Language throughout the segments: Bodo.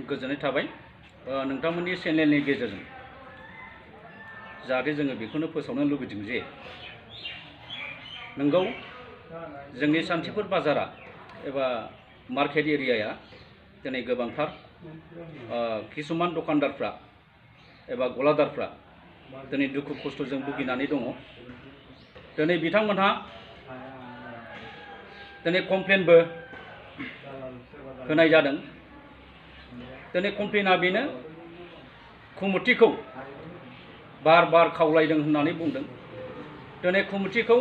गोजोननाय थाबाय नोंथांमोननि चेनेलनि गेजेरजों जाहाथे जोङो बेखौनो फोसावनो लुबैदों जे नंगौ जोंनि सान्थिपुर बाजारा एबा मार्केट एरियाया दिनै गोबांथार किसुमान दखानदारफ्रा एबा गलादारफ्रा दिनै दुखु खस्थ'जों भुगिनानै दङ। दिनै बिथांमोनहा दिनै कमप्लेनबो होनाय जादों। दिनै कमप्लेना बेनो कमिटिखौ बार बार खावलायदों होननानै बुंदों। दिनै कमिटिखौ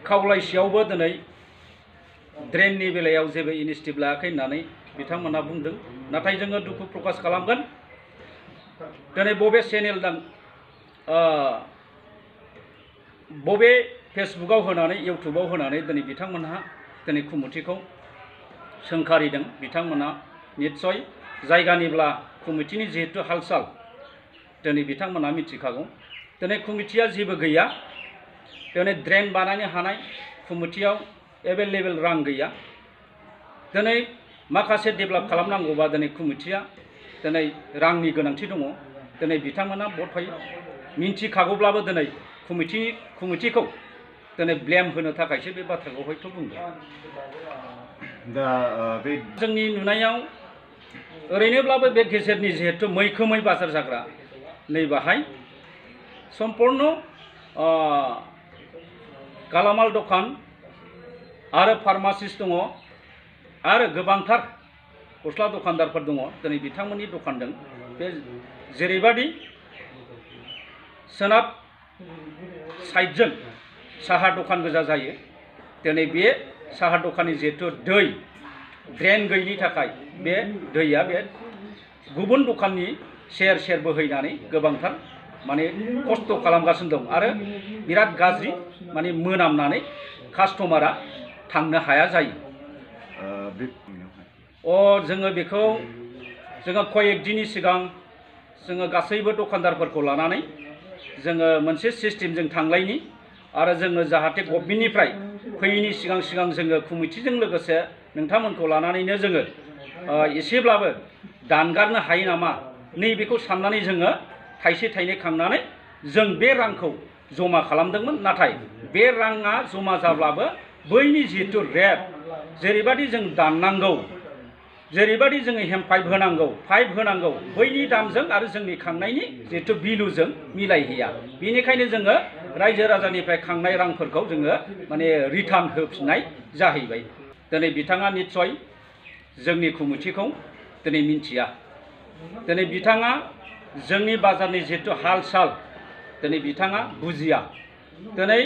खावलायसेयावबो दिनै ड्रेननि बेलायाव जेबो इनिशिएटिभ लायाखै होननानै बिथांमोनहा बुंदों। नाथाय जोङो दुखु प्रकाश खालामगोन दिनै बबे चेनेलजों बबे फेसबुकआव होनानै इउटुबाव होनानै दिनै बिथांमोनहा दिनै कमिटिखौ सोंखारिदों। बिथांमोना निस्सय जायगानिब्ला कमिटिनि जिहेतु हाल-साल दिनै बिथांमोना मिथिखागौ। दिनै कमिटिया जेबो गैया। दिनै ड्रेन बानायनो हानाय कमिटियाव एभेलेबेल रां गैया। दिनै माखासे डेभेलप खालामनांगौबा दिनै कमिटिया दिनै रांनि गोनांथि दङ। दिनै बिथांमोना बधय मिन्थिखागौब्लाबो दिनै कमिटिखौ दिनै ब्लेम होनो थाखायसो बे बाथ्राखौ हयथ' बुंदों। दा बे जोंनि नुनायाव ओरैनोब्लाबो बे गेजेरनि जिहेतु मैखोमै बाजार जाग्रा नैबाहाय सम्पूर्ण गालामाल दखान आरो फार्मासिस्ट दङ आरो गोबांथार गस्ला दखानदारफोर दङ। दिनै बिथांमोननि दखानजों बे जेरैबादि सोनाब साइडजों साहा दखान गोजा जायो। दिनै बे साहा दखाननि जिहेतु दै ड्रेन गैयिनि थाखाय बे दैया बे गुबुन दखाननि सेर सेर बोहैनानै गोबांथार माने खस्थ' खालामगासिनो दं आरो बिराद गाज्रि माने मोनामनानै कास्टमारा थांनो हाया जायो। जोङो बेखौ कयेक दिननि सिगां जोङो गासैबो दखानदारफोरखौ लानानै जोङो मोनसे सिस्टेमजों थांलायनि आरो जोङो जाहाथे गभर्नमेन्टनिफ्राय फैयैनि सिगां जोङो कमिटिजों लोगोसे नोंथांमोनखौ लानानैनो जोङो एसेब्लाबो दानगारनो हायो नामा नैबेखौ साननानै जोङो थाइसे थाइनै खांनानै जों बे रांखौ जमा खालामदोंमोन। नाथाय बे राङा जमा जाब्लाबो बैनि जिहेतु रेट जेरैबादि जों दाननांगौ जेरैबादि जोङो पाइप होनांगौ बैनि दामजों आरो जोंनि खांनायनि जिहेतु बिलुजों मिलायहैया। बेनिखायनो जोङो रायजो राजानिफ्राय खांनाय रांफोरखौ जोङो माने रिटार्न होफिननाय जाहैबाय। दिनै बिथाङा निस्सय जोंनि कमिटिखौ दिनै मिन्थिया। दिनै बिथाङा जोंनि बाजारनि जिहेतु हाल-साल दिनै बिथाङा बुजिया। दिनै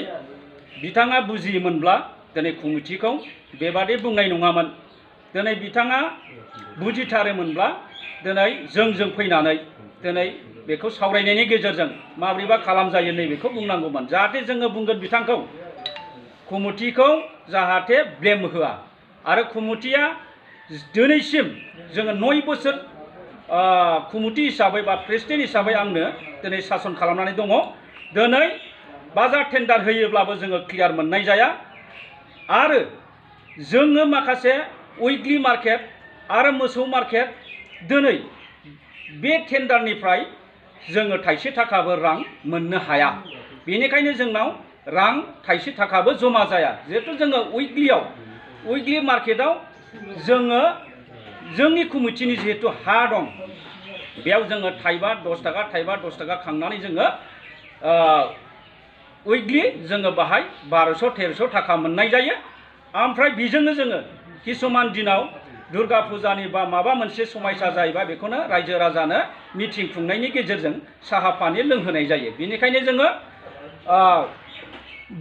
बिथाङा बुजियोमोनब्ला दिनै कमिटिखौ बेबादि बुंनाय नङामोन। दिनै बिथाङा बुजिथारोमोनब्ला दिनै जों फैनानै दिनै बेखौ सावरायनायनि गेजेरजों माब्रैबा खालामजायो नैबेखौ बुंनांगौमोन। जाहाथे जोङो बुंगोन बिथांखौ कमिटिखौ जाहाथे ब्लेम होआ आरो कमिटिया दिनैसिम जोङो 9 बोसोर कमिटि हिसाबै बा प्रेसिडेन्ट हिसाबै आंनो दिनै सासन खालामनानै दङ। दिनै बाजार टेन्डार होयोब्लाबो जोङो क्लियार मोननाय जाया आरो जोङो माखासे उइकलि मार्केट आरो मोसौ मार्केट दिनै बे टेन्डारनिफ्राय जोङो थाइसे थाखाबो रां मोननो हाया। बेनिखायनो जोंनाव रां थाइसे थाखाबो जमा जाया। जिहेतु जोङो उइकलि मार्केटआव जोङो जोंनि कमिटिनि जिहेतु हा दं बेयाव जोङो थाइबा 10 थाखा खांनानै जोङो उइकलि जोङो बाहाय 1200-1300 थाखा मोननाय जायो। ओमफ्राय बेजोंनो जोङो किसुमान दिनाव दुर्गा फुजानि बा माबा मोनसे समायसा जायोबा बेखौनो रायजो राजानो मिटिं खुंनायनि गेजेरजों साहा पानि लोंहोनाय जायो। बेनिखायनो जोङो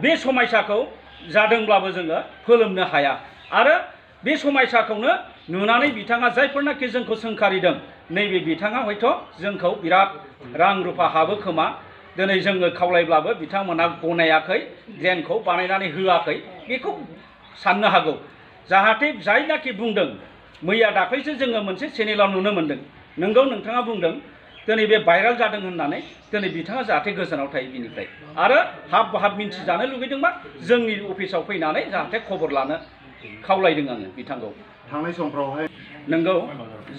बे समायसाखौ जादोंब्लाबो जोङो फोलोमनो हाया आरो बे समायसाखौनो नुनानै बिथाङा जायफोरनाखि जोंखौ सोंखारिदों नैबे बिथाङा हयथ' जोंखौ बिराद रां रुफा हाबो खोमा। दिनै जोङो खावलायब्लाबो बिथांमोनहा गनायाखै, ड्रेनखौ बानायनानै होआखै बेखौ साननो हागौ। जाहाथे जायनाखि बुंदों मैया दाख्लैसो जोङो मोनसे चेनेलाव नुनो मोन्दों। नोंगौ नोंथाङा बुंदों दिनै बे भाइराल जादों होननानै दिनै बिथाङा जाहाथे गोजानाव थायो बिनिफ्राय आरो हाब मिन्थिजानो लुगैदोंबा जोंनि अफिसाव फैनानै जाहाथे खबर लानो खावलायदों आङो बिथांखौ। थांनाय समफ्रावहाय नंगौ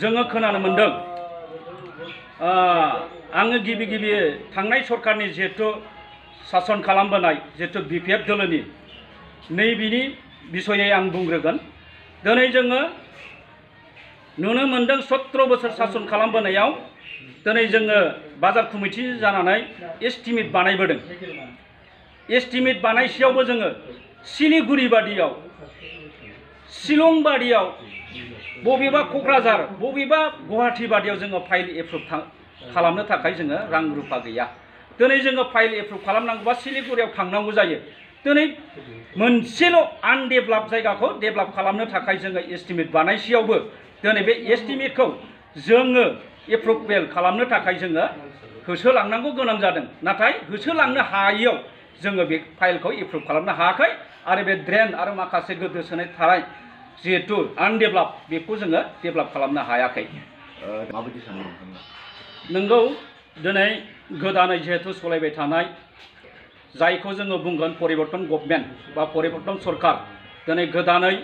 जोङो खोनानो मोनदों आङो गिबि थांनाय सरकारनि जिहेतु सासन खालामबोनाय जिहेतु BPF दोलोनि नैबेनि बिसयै आं बुंग्रोगोन दिनै जोङो नुनो मोनदों 17 बोसोर सासन खालामबोनायाव दिनै जोङो बाजार कमिटि जानानै एस्टिमेट बानायबोदों एस्टिमेट बानायसेयावबो जोङो सिलिगुरि बादियाव शिलं बादियाव बबेबा क'क्राझार बबेबा गुवाहाटी बादियाव जोङो फाइल एप्रुभ खालामनो थाखाय जोङो रां रुफा गैया दिनै जोङो फाइल एप्रुभ खालामनांगौबा सिलिगुरियाव थांनांगौ जायो दिनै मोनसेल' आनडेभेलप जायगाखौ डेभेलप खालामनो थाखाय जोङो एस्टिमेट बानायसेयावबो दिनै बे एस्टिमेटखौ जोङो एप्रुभेल खालामनो थाखाय जोङो होसोलांनांगौ गोनां जादों नाथाय होसोलांनो हायैयाव जोङो बे फाइलखौ एप्रुभ खालामनो हायाखै आरो बे ड्रेन आरो माखासे गोदोसोनाय थानाय जिहेतु आनडेभेलप बेखौ जोङो डेभेलप खालामनो हायाखै माबायदि सानो नोंथाङा नंगौ दिनै गोदानै जिहेतु सलायबाय थानाय जायखौ जोङो बुंगोन परिबर्तन गभर्नमेन्ट बा परिबर्तन सरकार दिनै गोदानै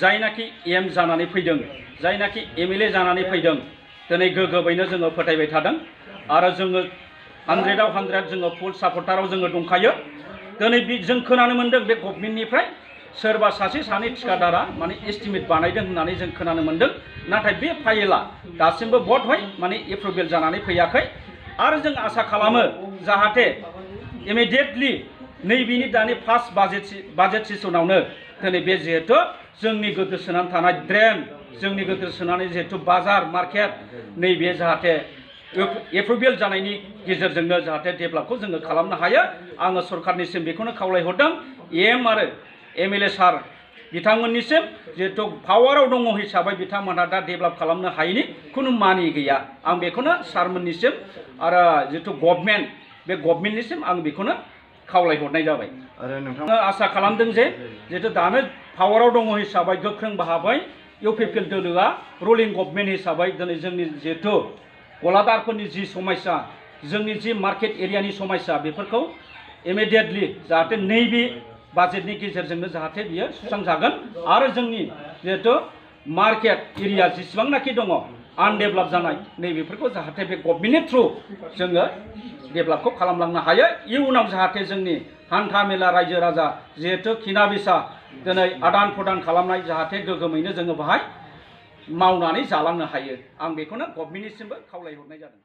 जायनाखि एम जानानै फैदों जायनाखि MLA जानानै फैदों दिनै गोगोमैनो जोङो फोथायबाय थादों आरो जोङो 100आव 100 जोङो फुल सापर्टाराव जोङो दंखायो दिनै जों खोनानो मोनदों बे गभर्नमेन्टनिफ्राय सोरबा सासे सानै थिकादारा माने एस्टिमेट बानायदों होननानै जों खोनानो मोनदों नाथाय बे फाइलआ दासिमबो बड हय माने एप्रुभेल जानानै फैयाखै आरो जों आसा खालामो जाहाथे इमिडियेटलि नैबेनि दानि फार्स्ट बाजेट सेसनावनो दिनै बे जिहेतु जोंनि गोदोसोनानै थानाय ड्रेन जोंनि गोदोसोनानै जिहेतु बाजार मार्केट नैबे जाहाथे एप्रुभेल जानायनि गेजेरजोंनो जाहाथे डेभेलपखौ जोङो खालामनो हायो आङो सरकारनिसिम बेखौनो खावलायहरदों एम आरो MLA सार बिथांमोननिसिम जिहेतु पावाराव दङ हिसाबै बिथांमोनहा दा डेभेलप खालामनो हायैनि खुनु मानि गैया आं बेखौनो सारमोननिसिम आरो जिहेतु गभर्नमेन्ट बे गभर्नमेन्टनिसिम आं बेखौनो खावलायहरनाय जाबाय आरो नोंथाङा आसा खालामदों जे जिहेतु दानो पावाराव दङ हिसाबै गोख्रों भाबै UPPL दोलोआ रुलिं गभर्नमेन्ट हिसाबै दिनै जोंनि जिहेतु गलादारफोरनि जि समस्या जोंनि जि मार्केट एरियानि समस्या बेफोरखौ इमिडियेटलि जाहाथे नैबे बाजेटनि गेजेरजोंनो जाहाथे बियो सुस्रांजागोन आरो जोंनि जिहेतु मार्केट एरिया जेसेबांनाखि दङ आनडेभेलप जानाय नैबेफोरखौ जाहाथे बे गभर्नमेन्टनि थ्रु जोङो डेभेलपखौ खालामलांनो हायो इयुनाव जाहाथे जोंनि हान्था मेला रायजो राजा जिहेतु खिना बिसा दिनै आदान प्रदान खालामनाय जाहाथे गोगोमैनो जोङो बाहाय मावनानै जालांनो हायो आं बेखौनो गभर्नमेन्टनिसिमबो खावलायहरनाय जादों।